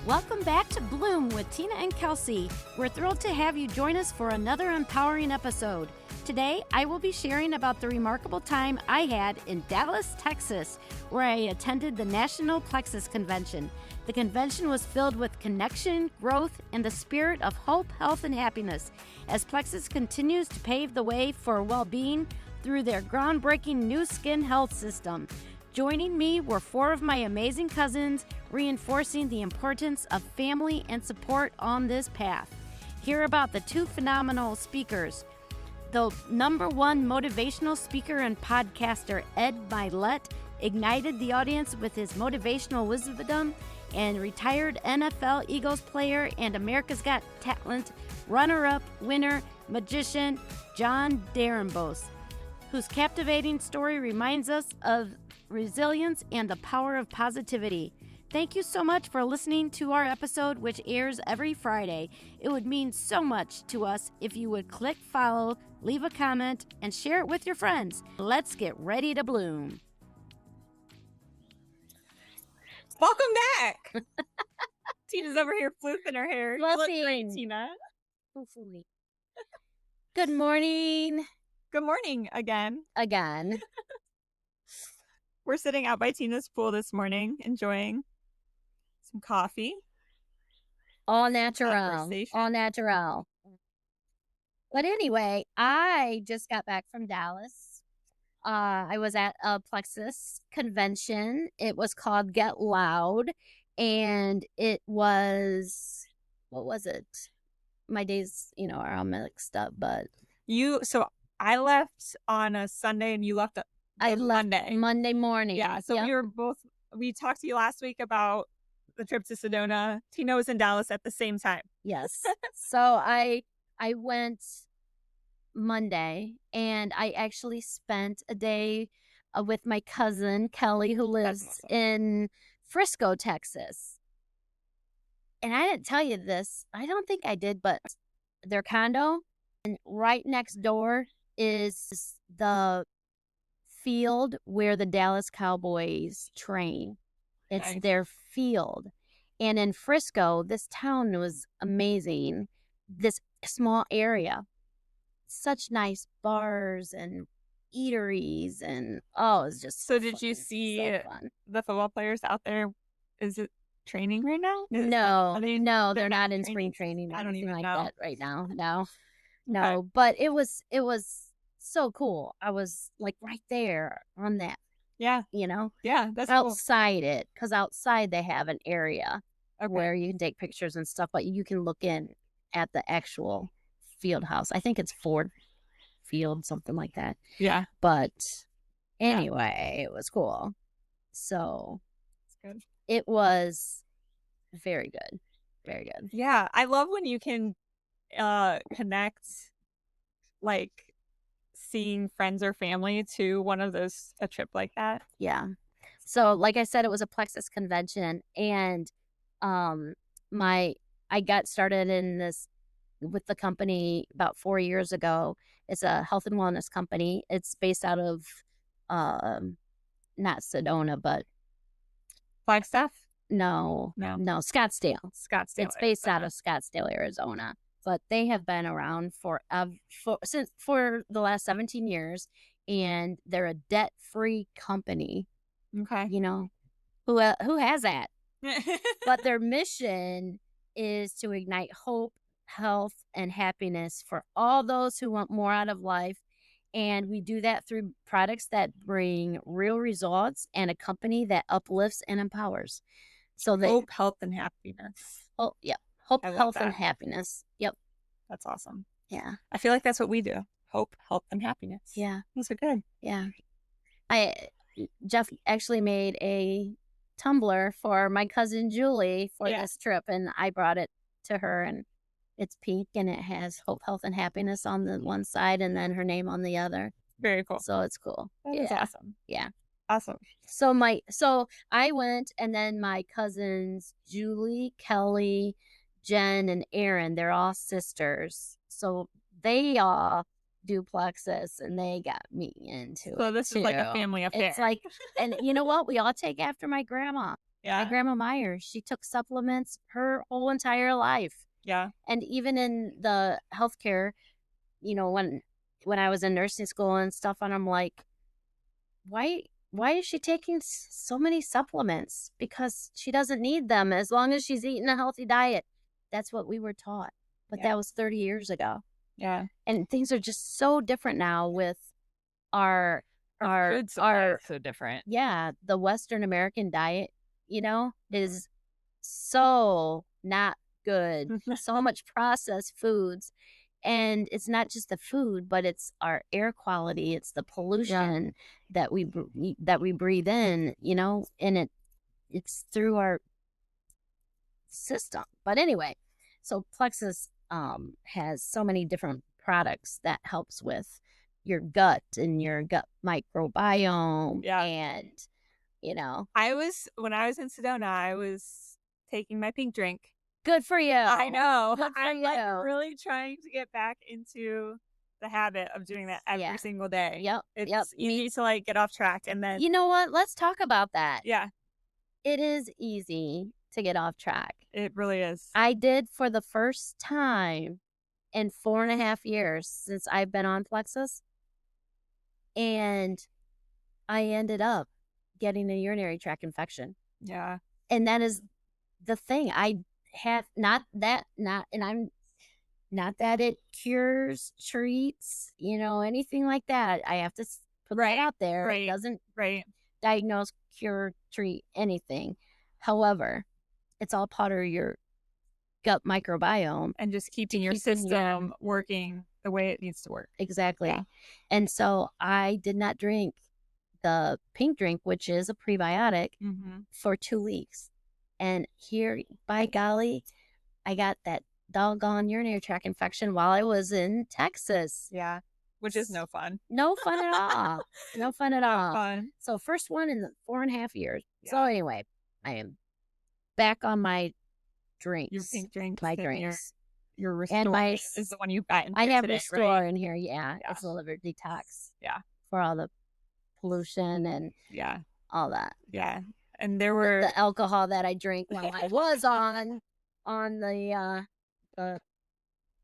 Welcome back to Bloom with Tina and Kelsey. We're thrilled to have you join us for another empowering episode. Today, I will be sharing about the remarkable time I had in Dallas, Texas, where I attended the National Plexus Convention. The convention was filled with connection, growth, and the spirit of hope, health, and happiness as Plexus continues to pave the way for well-being through their groundbreaking new skin health system. Joining me were 4 of my amazing cousins, reinforcing the importance of family and support on this path. Hear about the 2 phenomenal speakers. The #1 motivational speaker and podcaster, Ed Mylett, ignited the audience with his motivational wisdom, and retired NFL Eagles player and America's Got Talent runner-up winner magician Jon Dorenbos, whose captivating story reminds us of resilience and the power of positivity. Thank you so much for listening to our episode, which airs every Friday. It would mean so much to us if you would click follow, leave a comment, and share it with your friends. Let's get ready to bloom. Welcome back. Tina's over here floofing her hair. You look Fluffing. great, Tina. Hopefully. Good morning. Good morning again. Again. We're sitting out by Tina's pool this morning, enjoying some coffee. All natural. Conversation. All natural. But anyway, I just got back from Dallas. I was at a Plexus convention. It was called Get Loud. And it was, what was it? My days, are all mixed up, but. So I left on a Sunday and you left I left Monday. Monday morning. Yeah, so Yep. we talked to you last week about the trip to Sedona. Tina was in Dallas at the same time. Yes. So I went Monday, and I actually spent a day with my cousin Kelly, who lives awesome. in Frisco, Texas. And I didn't tell you this. I don't think I did, but their condo, and right next door is the field where the Dallas Cowboys train. It's Nice. their field. And in Frisco, this town was amazing. This small area, such nice bars and eateries, and it was just So did you fucking see so fun. the football players out there? Is it training right now? No, Are they- no, they're they're not not in training? spring training or I don't anything even like know. that right now. No, but it was so cool. I was like right there on that, Yeah, that's cool. outside it, because outside they have an area Okay. where you can take pictures and stuff, but you can look in at the actual field house. I think it's Ford Field, something like that. Yeah, But anyway, it was cool. So it's good. it was very good. Very good. Yeah, I love when you can connect, like, seeing friends or family to a trip like that. Yeah. So like I said, it was a Plexus convention, and I got started in this with the company about 4 years ago. It's a health and wellness company. It's based out of not Sedona, but Flagstaff? no, Scottsdale. Scottsdale. It's based out of Scottsdale, Arizona, but they have been around for the last 17 years, and they're a debt-free company. Okay. Who has that? But their mission is to ignite hope, health, and happiness for all those who want more out of life. And we do that through products that bring real results and a company that uplifts and empowers. So they Hope, health, and happiness. hope, I love health, and that. happiness. Yep. That's awesome. Yeah. I feel like that's what we do. Hope, health, and happiness. Yeah. Those are good. Yeah. Jeff actually made a tumbler for my cousin Julie for Yeah. this trip, and I brought it to her, and it's pink, and it has hope, health, and happiness on the one side, and then her name on the other. Very cool. So it's cool. That is awesome. Yeah. Awesome. So I went, and then my cousins Julie, Kelly, Jen, and Erin, they're all sisters. So they all do Plexus, and they got me into So it this is like a too. family affair. It's like, and you know what? We all take after my grandma. My grandma Myers, she took supplements her whole entire life. Yeah. And even in the healthcare, when I was in nursing school and stuff, and I'm like, why is she taking so many supplements? Because she doesn't need them as long as she's eating a healthy diet. That's what we were taught. But that was 30 years ago. Yeah. And things are just so different now with our food supply is so different. Yeah, the Western American diet, is so not good. So much processed foods. And it's not just the food, but it's our air quality. It's the pollution that we breathe in, and it's through our system. But anyway, so Plexus has so many different products that helps with your gut and your gut microbiome. And when I was in Sedona, I was taking my pink drink. Good for you. I know. I'm like really trying to get back into the habit of doing that every single day. Yep. It's easy to like get off track, and then you know what? Let's talk about that. Yeah. It is easy to get off track. It really is. I did for the first time in 4.5 years since I've been on Plexus. And I ended up getting a urinary tract infection. Yeah. And that is the thing. I have not that it cures, treats, anything like that. I have to put that out there. Right. It doesn't Right. diagnose, cure, treat anything. However, it's all part of your gut microbiome and just keeping your system working the way it needs to work. Exactly. Yeah. And so I did not drink the pink drink, which is a prebiotic, for 2 weeks. And here, by golly, I got that doggone urinary tract infection while I was in Texas. Yeah. Which is no fun. No fun at all. No fun at all. Fun. So first one in 4.5 years. Yeah. So anyway, I am back on my drinks. Your pink drink. My drinks. Your Restore is the one you got in I have today, Restore right? in here. Yeah. It's a liver detox. Yeah. For all the pollution and all that. Yeah. And there were the alcohol that I drank while I was on the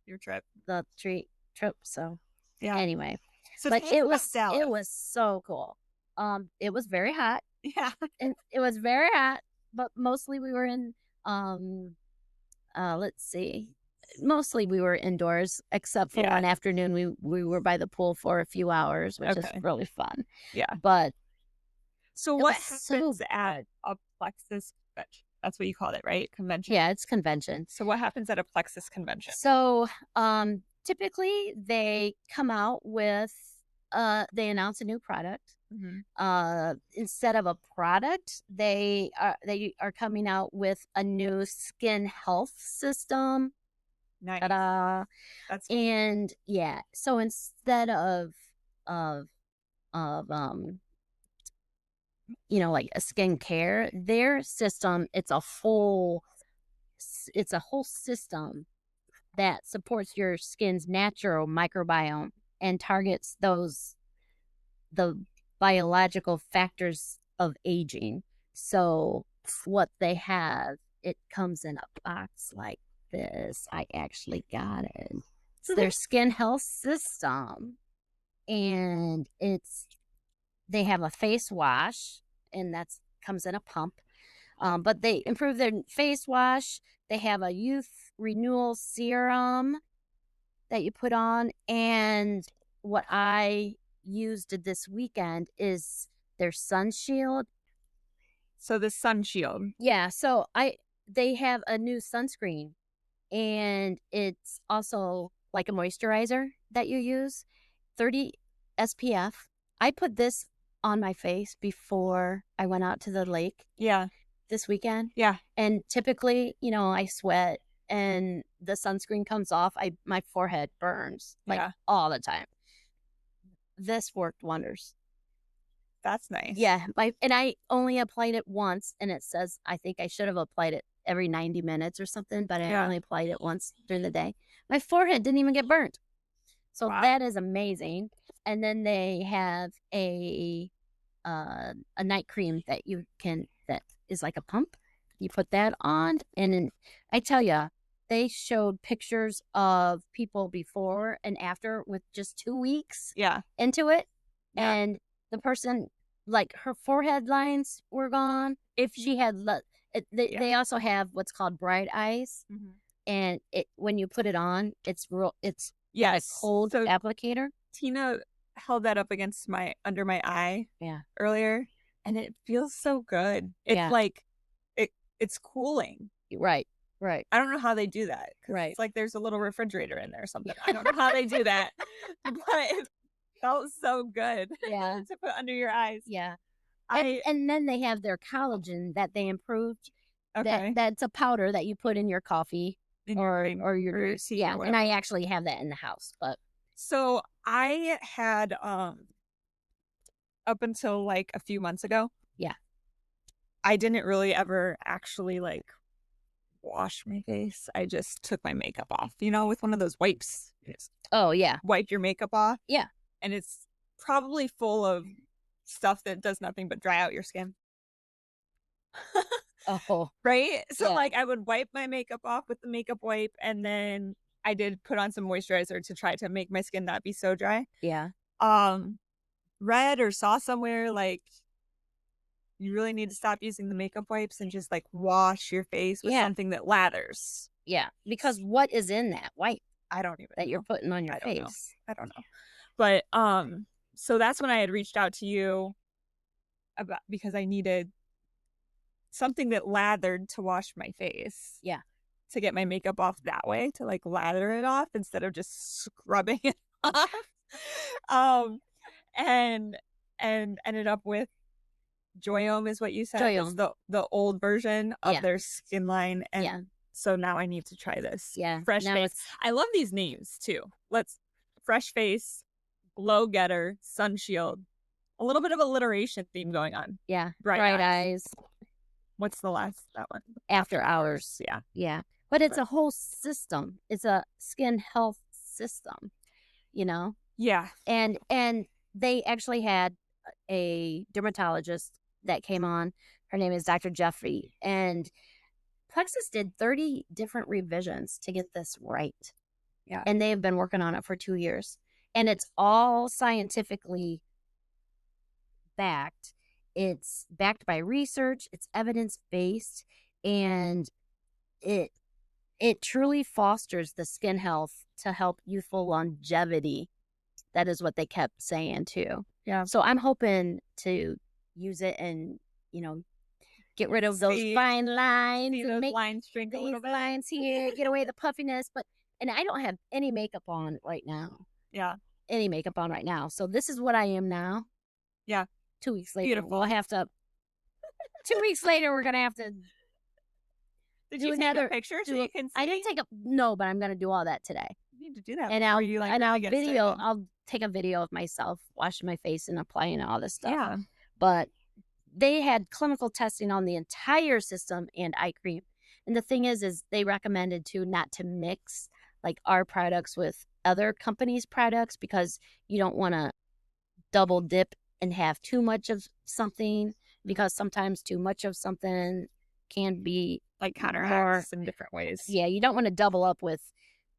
your trip. The trip. So anyway. So but it was so cool. It was very hot. Yeah. And it was very hot, but mostly we were in mostly we were indoors, except for one afternoon we were by the pool for a few hours, which is really fun. Yeah. But so what happens at a Plexus convention? That's what you called it, right? Convention. Yeah, it's convention. So what happens at a Plexus convention? So typically they come out with they announce a new product. Instead of a product, they are coming out with a new skin health system. Nice. Ta-da. That's and yeah. So instead of like a skincare, their system, it's a whole system that supports your skin's natural microbiome and targets the biological factors of aging. So what they have, it comes in a box like this. I actually got it. It's their skin health system, and they have a face wash, and that's comes in a pump. But they improve their face wash. They have a youth renewal serum that you put on, and what I used this weekend is their sun shield. So the sun shield. Yeah, so they have a new sunscreen, and it's also like a moisturizer that you use, 30 SPF. I put this on my face before I went out to the lake. Yeah. This weekend. Yeah. And typically, I sweat and the sunscreen comes off. My forehead burns all the time. This worked wonders. That's nice. Yeah. And I only applied it once, and it says I think I should have applied it every 90 minutes or something, but I only applied it once during the day. My forehead didn't even get burnt. So that is amazing. And then they have a night cream that is like a pump. You put that on, and then, I tell you, they showed pictures of people before and after with just 2 weeks Yeah. into it. Yeah. And the person, like, her forehead lines were gone. If she had, they also have what's called bright eyes. Mm-hmm. And when you put it on, it's a Yes. cold So applicator. Tina held that up against under my eye earlier, and it feels so good. It's like it's cooling. Right. I don't know how they do that. Right. It's like there's a little refrigerator in there or something. I don't know how they do that, but it felt so good. Yeah. To put under your eyes. Yeah. And then they have their collagen that they improved. Okay. That's a powder that you put in your coffee or your tea. Yeah. And I actually have that in the house. But so I had up until like a few months ago. Yeah. I didn't really ever actually like wash my face. I just took my makeup off, with one of those wipes. Oh, yeah. Wipe your makeup off. Yeah. And it's probably full of stuff that does nothing but dry out your skin. Oh. Right? So like I would wipe my makeup off with the makeup wipe, and then I did put on some moisturizer to try to make my skin not be so dry. Yeah. Read or saw somewhere like you really need to stop using the makeup wipes and just like wash your face with something that lathers. Yeah. Because what is in that wipe? I don't even that you're putting on your face. I don't know. But so that's when I had reached out to you because I needed something that lathered to wash my face. Yeah. To get my makeup off that way, to like lather it off instead of just scrubbing it off. And ended up with Joyome is what you said. Joyome. It's the old version of their skin line. And so now I need to try this. Yeah. Fresh Face. I love these names too. Fresh Face, Glow Getter, Sun Shield. A little bit of alliteration theme going on. Yeah. Bright eyes. What's that one? After Hours. Yeah. Yeah. But it's a whole system. It's a skin health system, Yeah. And they actually had a dermatologist that came on. Her name is Dr. Jeffrey. And Plexus did 30 different revisions to get this right. Yeah. And they have been working on it for 2 years. And it's all scientifically backed. It's backed by research. It's evidence-based. And it truly fosters the skin health to help youthful longevity. That is what they kept saying too. Yeah. So I'm hoping to use it and, get rid of those fine lines. See those lines shrink a little bit. Lines here, get away the puffiness. And I don't have any makeup on right now. Yeah. Any makeup on right now. So this is what I am now. Yeah. 2 weeks later. Beautiful. We'll have to 2 weeks later we're gonna have to Did you take a picture so you can see? I didn't take no, but I'm gonna do all that today. You need to do that. And I'll take a video of myself washing my face and applying all this stuff. Yeah. But they had clinical testing on the entire system and eye cream. And the thing is they recommended not to mix like our products with other companies' products because you don't want to double dip and have too much of something, because sometimes too much of something can be like counteracts in different ways. Yeah, you don't want to double up with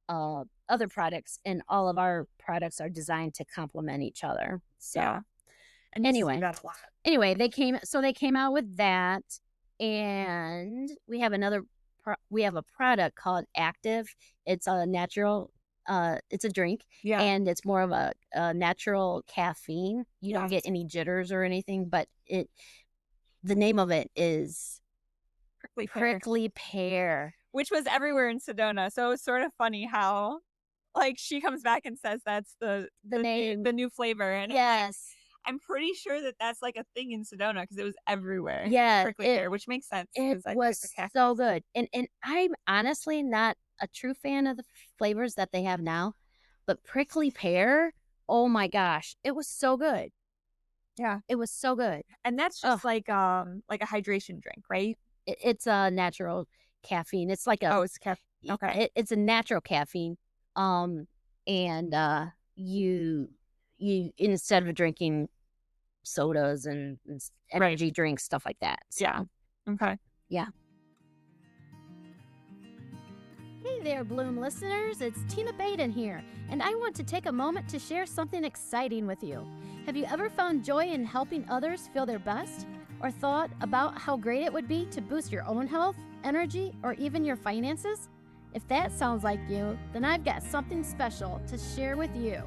other products, and all of our products are designed to complement each other. So yeah. And anyway, that's a lot. Anyway, they came out with that, and we have a product called Active. It's a natural, it's a drink, and it's more of a natural caffeine. You don't get any jitters or anything, but the name of it is Prickly Pear, which was everywhere in Sedona. So it was sort of funny how, like, she comes back and says that's the name, the new flavor, and yes. I'm pretty sure that that's like a thing in Sedona because it was everywhere. Yeah. Prickly Pear, which makes sense. It was so good. And I'm honestly not a true fan of the flavors that they have now, but Prickly Pear, oh my gosh, it was so good. Yeah. It was so good. And that's just like a hydration drink, right? It's a natural caffeine. It's like it's caffeine. Okay. It's a natural caffeine. And you instead of drinking sodas and energy drinks, stuff like that. So. Yeah. Okay. Yeah. Hey there, Bloom listeners. It's Tina Baden here, and I want to take a moment to share something exciting with you. Have you ever found joy in helping others feel their best? Or thought about how great it would be to boost your own health, energy, or even your finances? If that sounds like you, then I've got something special to share with you.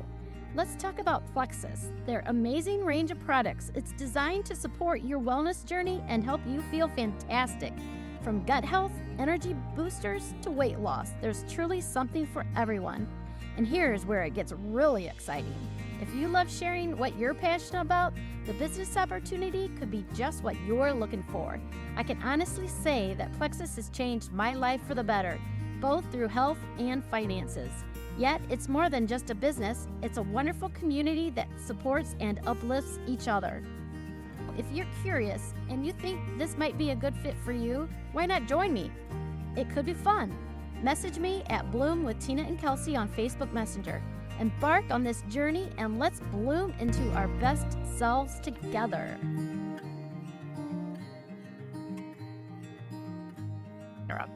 Let's talk about Plexus, their amazing range of products. It's designed to support your wellness journey and help you feel fantastic. From gut health, energy boosters, to weight loss, there's truly something for everyone. And here's where it gets really exciting. If you love sharing what you're passionate about, the business opportunity could be just what you're looking for. I can honestly say that Plexus has changed my life for the better, both through health and finances. Yet, it's more than just a business, it's a wonderful community that supports and uplifts each other. If you're curious and you think this might be a good fit for you, why not join me? It could be fun. Message me at Bloom with Tina and Kelsey on Facebook Messenger. Embark on this journey and let's bloom into our best selves together.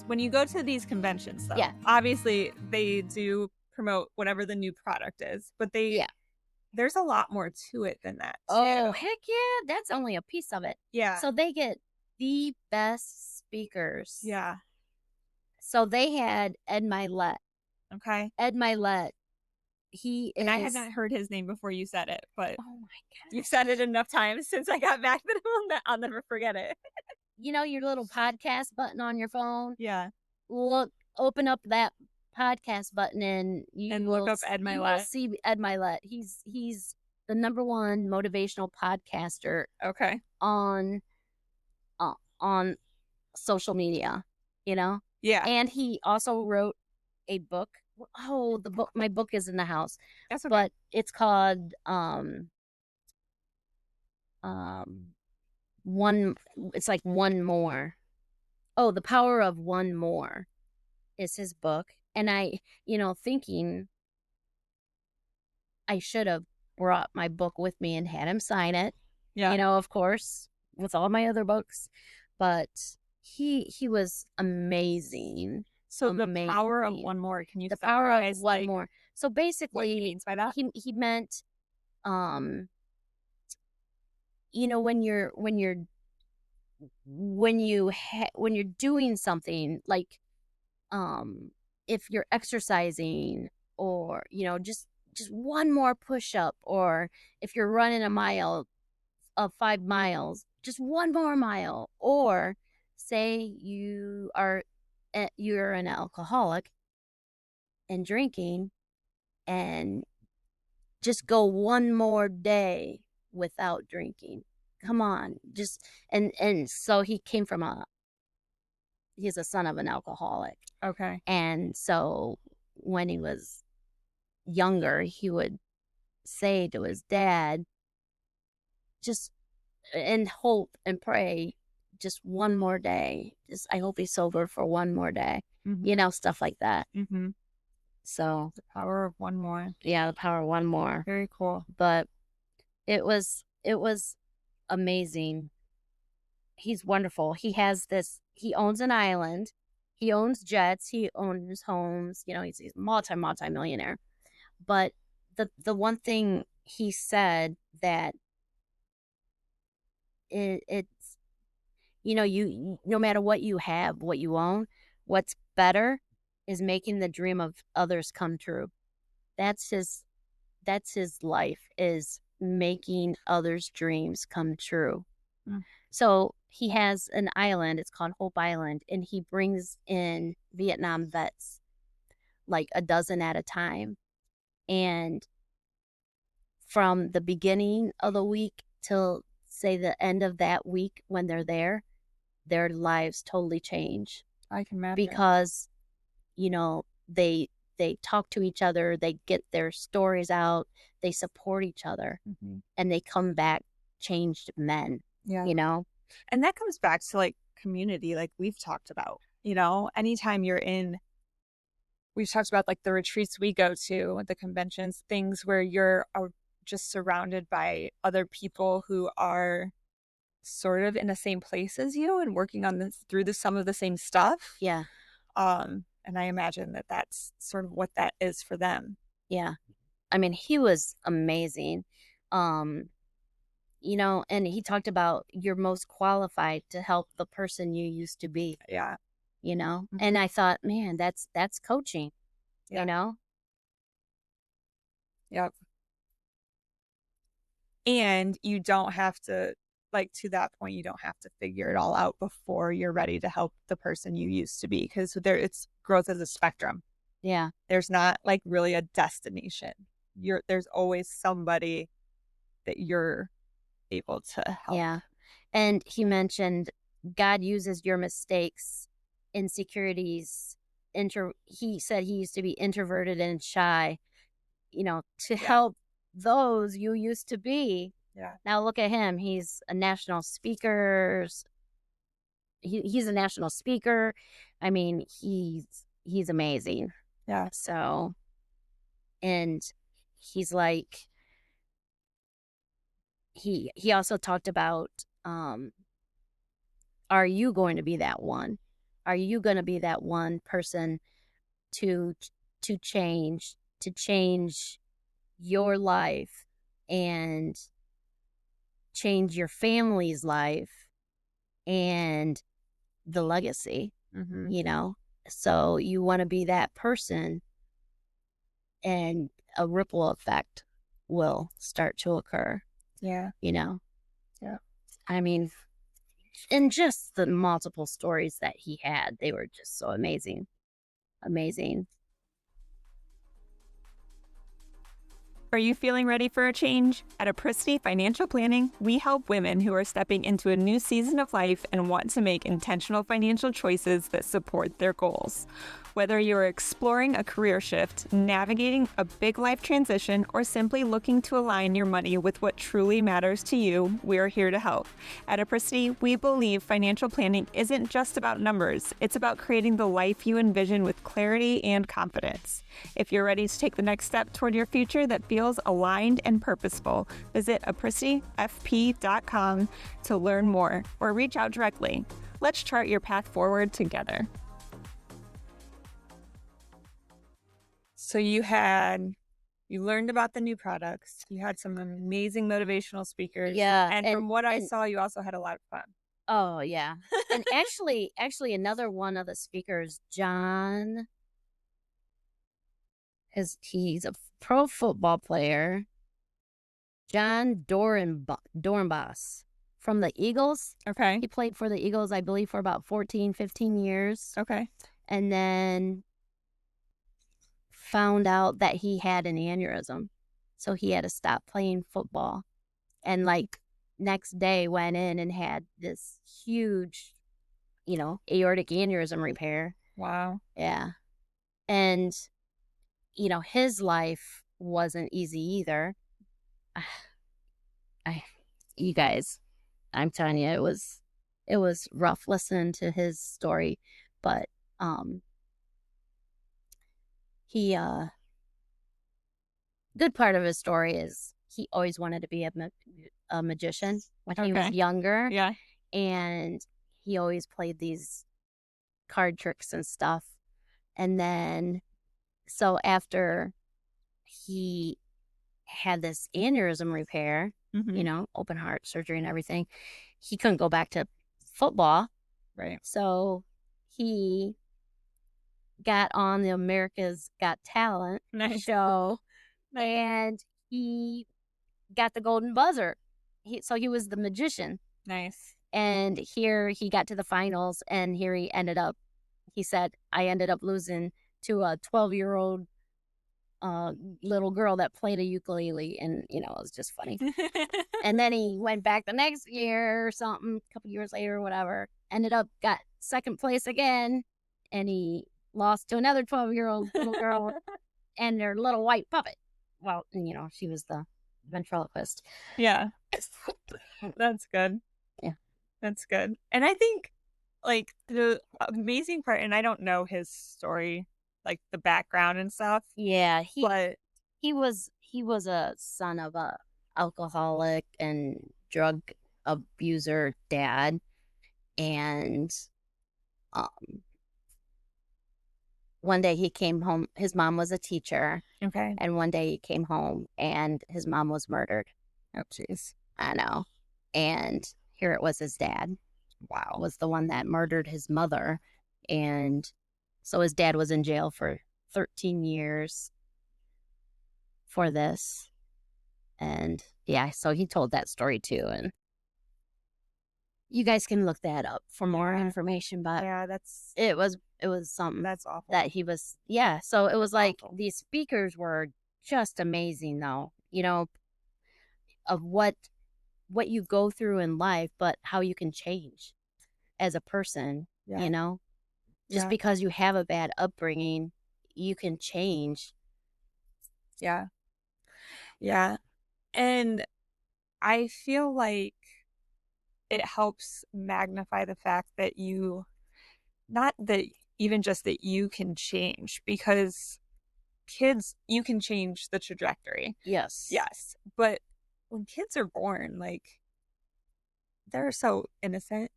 When you go to these conventions, though, Yeah. obviously they do promote whatever the new product is, but there's a lot more to it than that, too. Oh, heck yeah. That's only a piece of it. Yeah. So they get the best speakers. Yeah. So they had Ed Mylett. Okay. Ed Mylett. He is... And I had not heard his name before you said it, but Oh, my God. you've said it enough times since I got back that I'll never forget it. You know your little podcast button on your phone? Yeah. Open up that podcast button and look up Ed You will Mylett. see Ed Mylett. He's the #1 motivational podcaster. Okay. On social media, you know? Yeah. And he also wrote a book. Oh, my book is in the house. That's okay. But it's called it's like One More. Oh, The Power of One More is his book. And I, thinking I should have brought my book with me and had him sign it. Yeah. Of course, with all my other books. But he was amazing. So the power of one more. Can you The power of one more. So basically, what he means by that? He meant, when you're doing something like, if you're exercising or just one more push up, or if you're running a mile of 5 miles, just one more mile, or say you're an alcoholic and drinking and just go one more day without drinking. Come on, and so he's a son of an alcoholic. Okay. And so when he was younger, he would say to his dad, just and hope and pray, just one more day. Just I hope he's sober for one more day. Mm-hmm. Stuff like that. Mm-hmm. So the power of one more. Yeah, the power of one more. Very cool. But it was amazing. He's wonderful. He owns an island. He owns jets. He owns homes. He's a multi-millionaire. But the one thing he said that it's, you no matter what you have, what you own, what's better is making the dream of others come true. That's his life, is making others' dreams come true. Mm. So he has an island, it's called Hope Island, and he brings in Vietnam vets, like a dozen at a time. And from the beginning of the week till, say, the end of that week when they're there, their lives totally change. I can imagine. Because, they talk to each other, they get their stories out, they support each other, mm-hmm. and they come back changed men. Yeah. And that comes back to like community, like we've talked about, anytime you're in, we've talked about like the retreats we go to, the conventions, things where you're just surrounded by other people who are sort of in the same place as you and working on this through some of the same stuff. Yeah. And I imagine that that's sort of what that is for them. Yeah. I mean, he was amazing. Um, and he talked about you're most qualified to help the person you used to be, Yeah. And I thought, man, that's coaching, Yeah. Yep. And you don't have to, like, to that point, you don't have to figure it all out before you're ready to help the person you used to be, because it's growth as a spectrum. Yeah. There's not like really a destination. There's always somebody that you're able to help. Yeah. And he mentioned God uses your mistakes, insecurities, he said he used to be introverted and shy, to help those you used to be. Yeah. Now look at him. He's a national speaker. He's a national speaker. I mean, he's amazing. Yeah. So, and he's like, he also talked about, are you going to be that one? Are you going to be that one person to change your life and change your family's life and the legacy, So you want to be that person, and a ripple effect will start to occur. Yeah. Yeah. I mean, and just the multiple stories that he had, they were just so amazing. Amazing. Are you feeling ready for a change? At Apricity Financial Planning, we help women who are stepping into a new season of life and want to make intentional financial choices that support their goals. Whether you're exploring a career shift, navigating a big life transition, or simply looking to align your money with what truly matters to you, we're here to help. At Apricity, we believe financial planning isn't just about numbers. It's about creating the life you envision with clarity and confidence. If you're ready to take the next step toward your future that feels aligned and purposeful, visit apricityfp.com to learn more or reach out directly. Let's chart your path forward together. So you learned about the new products. You had some amazing motivational speakers. Yeah. And from what I saw, you also had a lot of fun. Oh, yeah. And actually another one of the speakers, Jon, he's a pro football player. Jon Dorenbos from the Eagles. Okay. He played for the Eagles, I believe, for about 14, 15 years. Okay. And then found out that he had an aneurysm. So he had to stop playing football. And like next day went in and had this huge, aortic aneurysm repair. Wow. Yeah. And, his life wasn't easy either. You guys, I'm telling you, it was rough listening to his story, but he good part of his story is he always wanted to be a magician when he was younger. Yeah. And he always played these card tricks and stuff. And then, so after he had this aneurysm repair, open heart surgery and everything, he couldn't go back to football. Right. So he got on the America's Got Talent show, and he got the golden buzzer. So he was the magician. Nice. And here he got to the finals, and here he said, I ended up losing to a 12-year-old little girl that played a ukulele, and it was just funny. And then he went back the next year or something, a couple years later or whatever, got second place again, and he lost to another 12-year-old little girl and their little white puppet. Well, she was the ventriloquist. Yeah. That's good. Yeah. That's good. And I think like the amazing part, and I don't know his story, like the background and stuff. Yeah, he was a son of a alcoholic and drug abuser dad. And one day he came home. His mom was a teacher. Okay. And one day he came home and his mom was murdered. Oh, jeez. I know. And here it was his dad. Wow. Was the one that murdered his mother. And so his dad was in jail for 13 years for this. And yeah, so he told that story too. And you guys can look that up for more information, but Yeah, it was something that's awful. that he was, yeah. So it was like Awful. these speakers were just amazing though, you know, of what you go through in life, but how you can change as a person, you know, just because you have a bad upbringing, you can change. Yeah. Yeah. And I feel like it helps magnify the fact that not that even just that you can change, because kids, you can change the trajectory. Yes. Yes. But when kids are born, like, they're so innocent,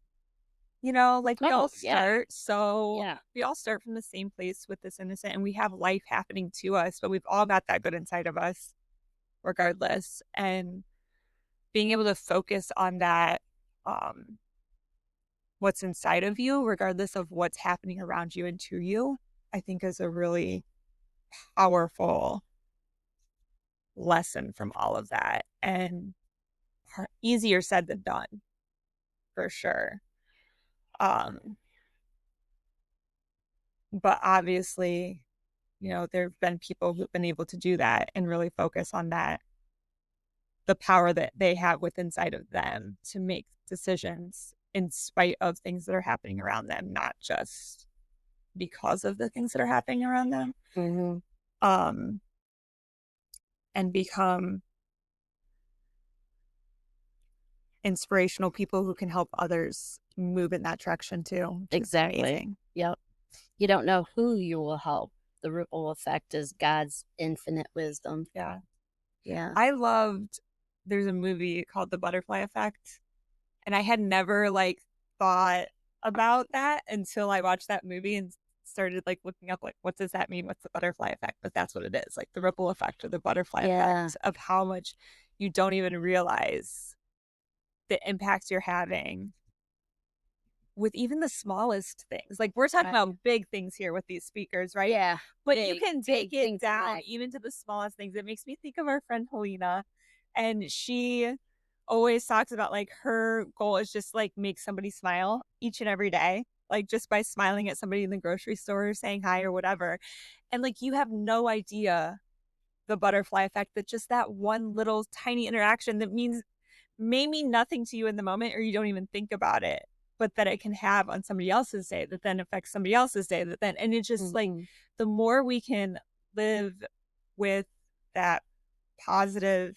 you know, like we all start. So we all start from the same place with this innocent, and we have life happening to us, but we've all got that good inside of us regardless. And being able to focus on that, what's inside of you, regardless of what's happening around you and to you, I think is a really powerful lesson from all of that. And easier said than done, for sure. But obviously, you know, there have been people who've been able to do that and really focus on that, the power that they have within inside of them to make decisions in spite of things that are happening around them, not just because of the things that are happening around them. Mm-hmm. And become inspirational people who can help others move in that direction too. Exactly. Amazing. Yep. You don't know who you will help. The ripple effect is God's infinite wisdom. Yeah. Yeah. There's a movie called The Butterfly Effect, and I had never like thought about that until I watched that movie and started like looking up like, what does that mean? What's the butterfly effect? But that's what it is, like the ripple effect or the butterfly effect of how much you don't even realize the impacts you're having with even the smallest things. Like, we're talking about big things here with these speakers, right? Yeah. But you can take it down even to the smallest things. It makes me think of our friend Helena, and she always talks about like her goal is just like make somebody smile each and every day, like just by smiling at somebody in the grocery store or saying hi or whatever. And like, you have no idea the butterfly effect that just that one little tiny interaction that means maybe nothing to you in the moment, or you don't even think about it, but that it can have on somebody else's day that then affects somebody else's day that then, and it's just like, the more we can live with that positive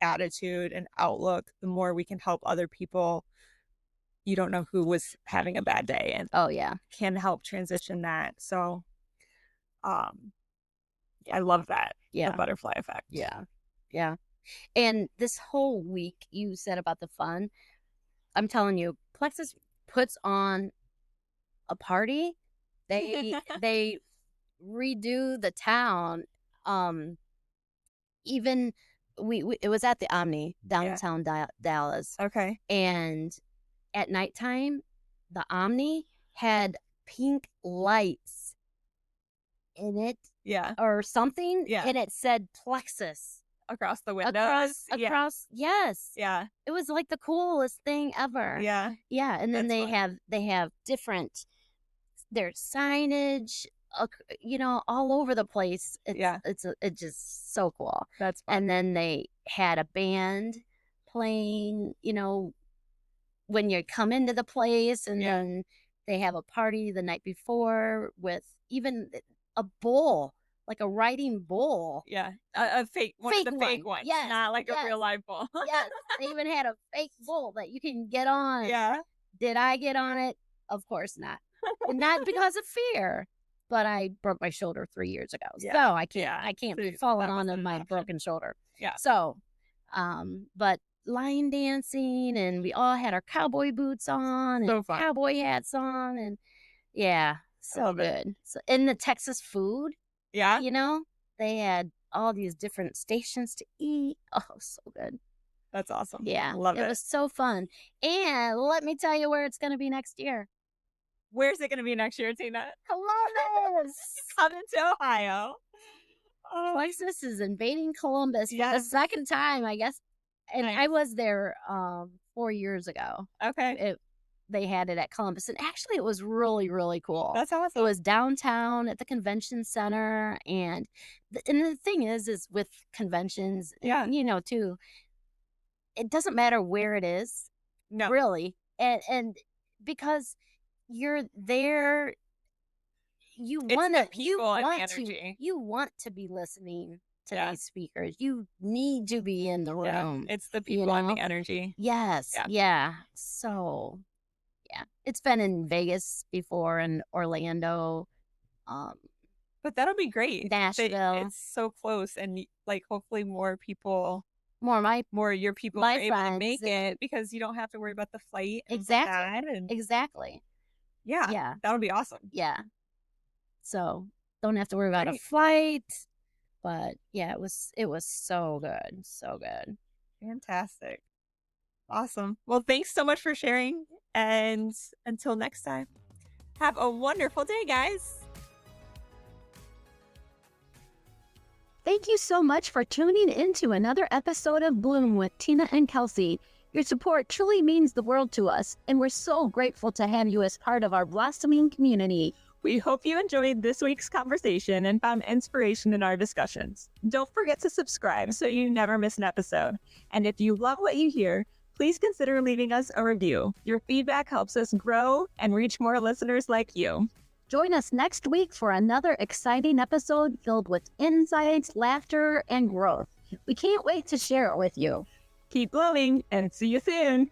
attitude and outlook, the more we can help other people. You don't know who was having a bad day, and can help transition that. So I love that. The butterfly effect. Yeah. And this whole week you said about the fun, I'm telling you, Plexus puts on a party. They redo the town. Even it was at the Omni downtown Dallas. Okay. And at nighttime, the Omni had pink lights in it. Yeah. Or something. Yeah. And it said Plexus. Across the windows. Across, yes. Yeah. It was like the coolest thing ever. Yeah. Yeah. And then they have different, their signage, you know, all over the place. It's just so cool. That's fun. And then they had a band playing, you know, when you come into the place, and then they have a party the night before with even a bull, like a riding bull. Yeah. A fake one. Fake The fake one. Yes. Not like a real live bull. Yes. They even had a fake bull that you can get on. Yeah. Did I get on it? Of course not. Not because of fear, but I broke my shoulder 3 years ago. So I can't be falling on my broken shoulder. Yeah. So, but line dancing, and we all had our cowboy boots on and So fun. cowboy hats on, and yeah, so good. So, and the Texas food, Yeah. they had all these different stations to eat. Oh, so good. That's awesome. Yeah, Love it. It was so fun. And let me tell you where it's going to be next year. Where's it going to be next year, Tina? Columbus. Coming to Ohio. Oh, Plexus is invading Columbus for the yes. second time, I guess. And Nice. I was there 4 years ago. Okay. They had it at Columbus, and actually it was really, really cool. That's awesome. It was downtown at the convention center, and the thing is with conventions, Yeah. too, it doesn't matter where it is, No. really, and because you're there, you It's want the to people and the energy. you want to be listening to Yeah. these speakers. You need to be in the Yeah. room. It's the people and the energy. Yes. Yeah. Yeah. So, yeah. It's been in Vegas before, and Orlando, But that'll be great. Nashville. It's so close, and like hopefully more people, More your people my are able to friends. make it because you don't have to worry about the flight. And Exactly. that, and Exactly. yeah, Yeah. that'll be awesome. Yeah. So don't have to worry about a Great. flight. But yeah, it was so good. So good. Fantastic. Awesome. Well, thanks so much for sharing. And until next time, have a wonderful day, guys. Thank you so much for tuning into another episode of Bloom with Tina and Kelsey. Your support truly means the world to us, and we're so grateful to have you as part of our blossoming community. We hope you enjoyed this week's conversation and found inspiration in our discussions. Don't forget to subscribe so you never miss an episode. And if you love what you hear, please consider leaving us a review. Your feedback helps us grow and reach more listeners like you. Join us next week for another exciting episode filled with insights, laughter, and growth. We can't wait to share it with you. Keep blooming and see you soon.